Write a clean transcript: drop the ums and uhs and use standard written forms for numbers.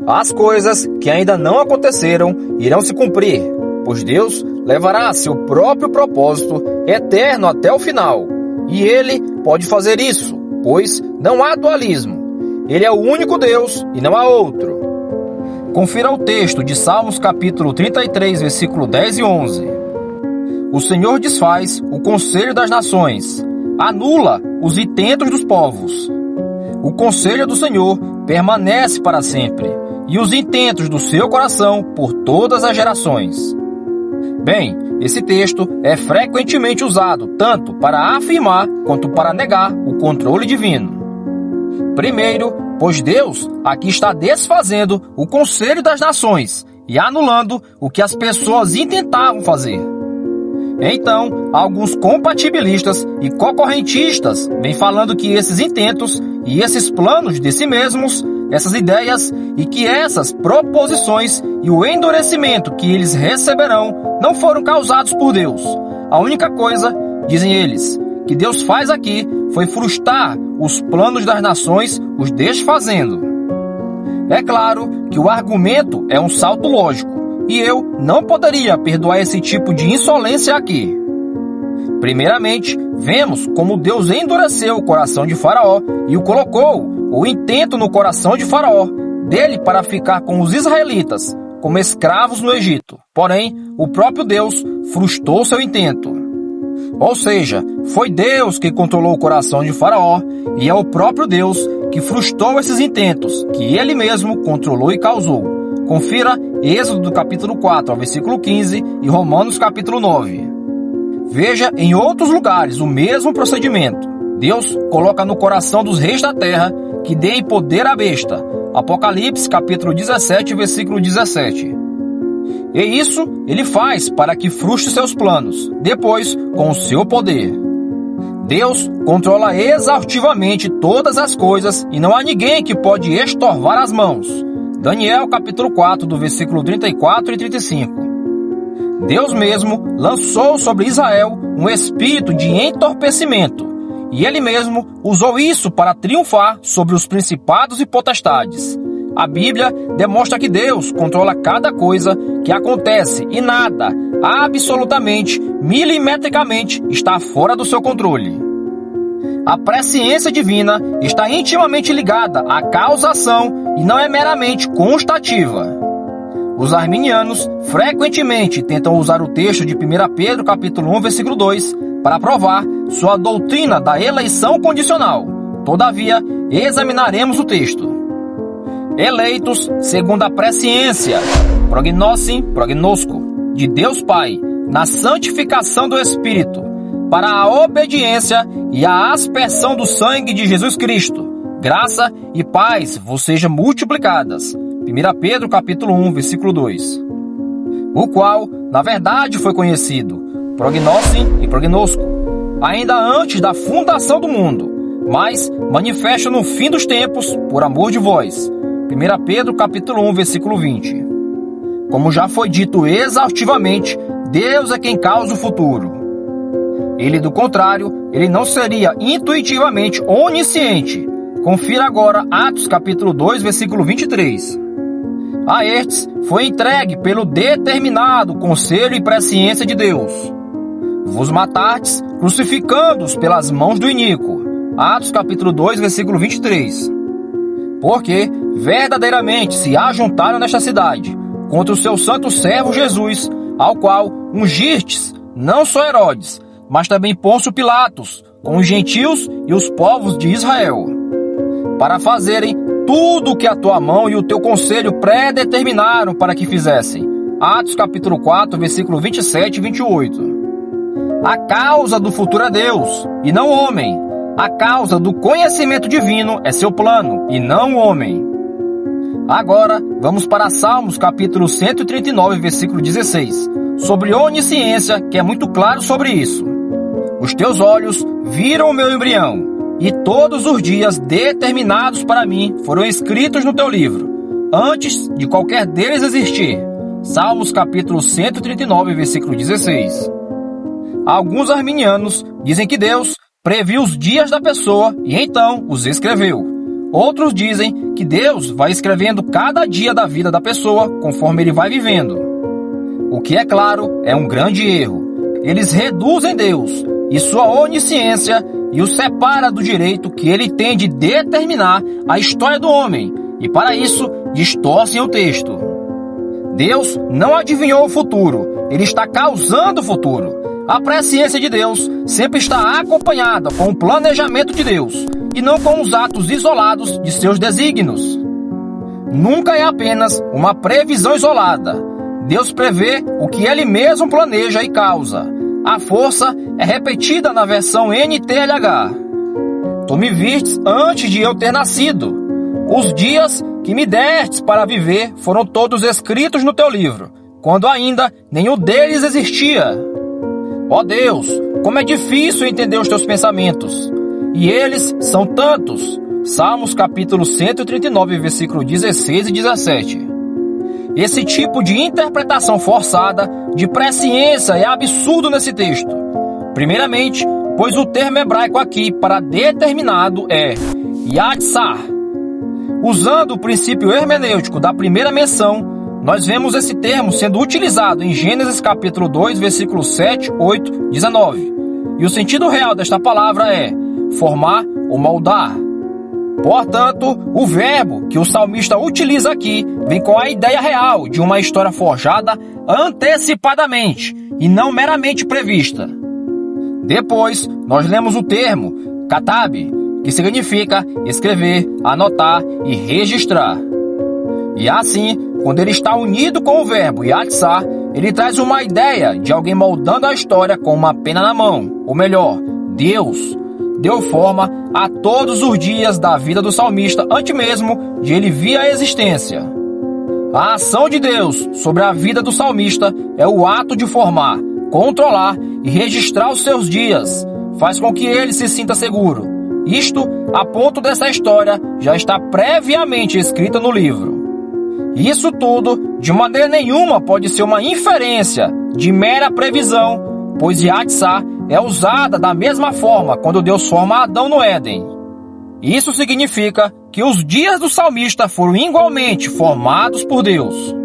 As coisas que ainda não aconteceram irão se cumprir, pois Deus levará seu próprio propósito eterno até o final. E Ele pode fazer isso, pois não há dualismo. Ele é o único Deus e não há outro. Confira o texto de Salmos capítulo 33, versículo 10 e 11. O Senhor desfaz o conselho das nações, anula os intentos dos povos. O conselho do Senhor permanece para sempre, e os intentos do seu coração por todas as gerações. Bem, esse texto é frequentemente usado tanto para afirmar quanto para negar o controle divino. Primeiro, pois Deus aqui está desfazendo o conselho das nações e anulando o que as pessoas intentavam fazer. Então, alguns compatibilistas e concorrentistas vêm falando que esses intentos e esses planos de si mesmos, essas ideias e que essas proposições e o endurecimento que eles receberão não foram causados por Deus. A única coisa, dizem eles, que Deus faz aqui foi frustrar os planos das nações, os desfazendo. É claro que o argumento é um salto lógico, e eu não poderia perdoar esse tipo de insolência aqui. Primeiramente, vemos como Deus endureceu o coração de Faraó e o colocou, o intento no coração de Faraó, dele para ficar com os israelitas, como escravos no Egito. Porém, o próprio Deus frustrou seu intento. Ou seja, foi Deus que controlou o coração de Faraó e é o próprio Deus que frustrou esses intentos, que ele mesmo controlou e causou. Confira Êxodo do capítulo 4 ao versículo 15 e Romanos capítulo 9. Veja em outros lugares o mesmo procedimento. Deus coloca no coração dos reis da terra que deem poder à besta. Apocalipse capítulo 17, versículo 17. E isso ele faz para que frustre seus planos, depois com o seu poder. Deus controla exaustivamente todas as coisas e não há ninguém que pode estorvar as mãos. Daniel capítulo 4, do versículo 34 e 35. Deus mesmo lançou sobre Israel um espírito de entorpecimento, e ele mesmo usou isso para triunfar sobre os principados e potestades. A Bíblia demonstra que Deus controla cada coisa que acontece e nada, absolutamente, milimetricamente, está fora do seu controle. A presciência divina está intimamente ligada à causação e não é meramente constativa. Os arminianos frequentemente tentam usar o texto de 1 Pedro capítulo 1, versículo 2 para provar sua doutrina da eleição condicional. Todavia, examinaremos o texto. Eleitos segundo a presciência, prognosin, prognosco, de Deus Pai, na santificação do Espírito, para a obediência e a aspersão do sangue de Jesus Cristo. Graça e paz vos sejam multiplicadas. 1 Pedro capítulo 1, versículo 2. O qual, na verdade, foi conhecido, prognosin e prognosco, ainda antes da fundação do mundo, mas manifesto no fim dos tempos, por amor de vós. 1 Pedro capítulo 1, versículo 20. Como já foi dito exaustivamente, Deus é quem causa o futuro. Ele, do contrário, ele não seria intuitivamente onisciente. Confira agora Atos capítulo 2, versículo 23. A estes foi entregue pelo determinado conselho e presciência de Deus. Vos matastes, crucificando-os pelas mãos do iníquo. Atos capítulo 2, versículo 23. Porque verdadeiramente se ajuntaram nesta cidade contra o seu santo servo Jesus, ao qual ungistes não só Herodes, mas também Pôncio Pilatos, com os gentios e os povos de Israel, para fazerem tudo o que a tua mão e o teu conselho predeterminaram para que fizessem. Atos capítulo 4, versículo 27 e 28. A causa do futuro é Deus, e não o homem. A causa do conhecimento divino é seu plano, e não o homem. Agora, vamos para Salmos capítulo 139, versículo 16, sobre onisciência, que é muito claro sobre isso. Os teus olhos viram o meu embrião, e todos os dias determinados para mim foram escritos no teu livro, antes de qualquer deles existir. Salmos capítulo 139, versículo 16. Alguns arminianos dizem que Deus previu os dias da pessoa e então os escreveu. Outros dizem que Deus vai escrevendo cada dia da vida da pessoa conforme ele vai vivendo. O que, é claro, é um grande erro. Eles reduzem Deus e sua onisciência e o separa do direito que ele tem de determinar a história do homem, e para isso distorcem o texto. Deus não adivinhou o futuro, ele está causando o futuro. A presciência de Deus sempre está acompanhada com o planejamento de Deus e não com os atos isolados de seus desígnios. Nunca é apenas uma previsão isolada. Deus prevê o que ele mesmo planeja e causa. A força é repetida na versão NTLH. Tu me vistes antes de eu ter nascido. Os dias que me destes para viver foram todos escritos no teu livro, quando ainda nenhum deles existia. Ó Deus, como é difícil entender os teus pensamentos. E eles são tantos. Salmos capítulo 139, versículo 16 e 17. Esse tipo de interpretação forçada de presciência é absurdo nesse texto. Primeiramente, pois o termo hebraico aqui para determinado é yatsar. Usando o princípio hermenêutico da primeira menção, nós vemos esse termo sendo utilizado em Gênesis capítulo 2, versículos 7, 8, 19. E o sentido real desta palavra é formar ou moldar. Portanto, o verbo que o salmista utiliza aqui vem com a ideia real de uma história forjada antecipadamente e não meramente prevista. Depois, nós lemos o termo katab, que significa escrever, anotar e registrar. E assim, quando ele está unido com o verbo yatsar, ele traz uma ideia de alguém moldando a história com uma pena na mão, ou melhor, Deus deu forma a todos os dias da vida do salmista antes mesmo de ele vir à existência. A ação de Deus sobre a vida do salmista é o ato de formar, controlar e registrar os seus dias. Faz com que ele se sinta seguro. Isto, a ponto dessa história, já está previamente escrita no livro. Isso tudo, de maneira nenhuma, pode ser uma inferência de mera previsão, pois yatsar é usada da mesma forma quando Deus forma Adão no Éden. Isso significa que os dias do salmista foram igualmente formados por Deus.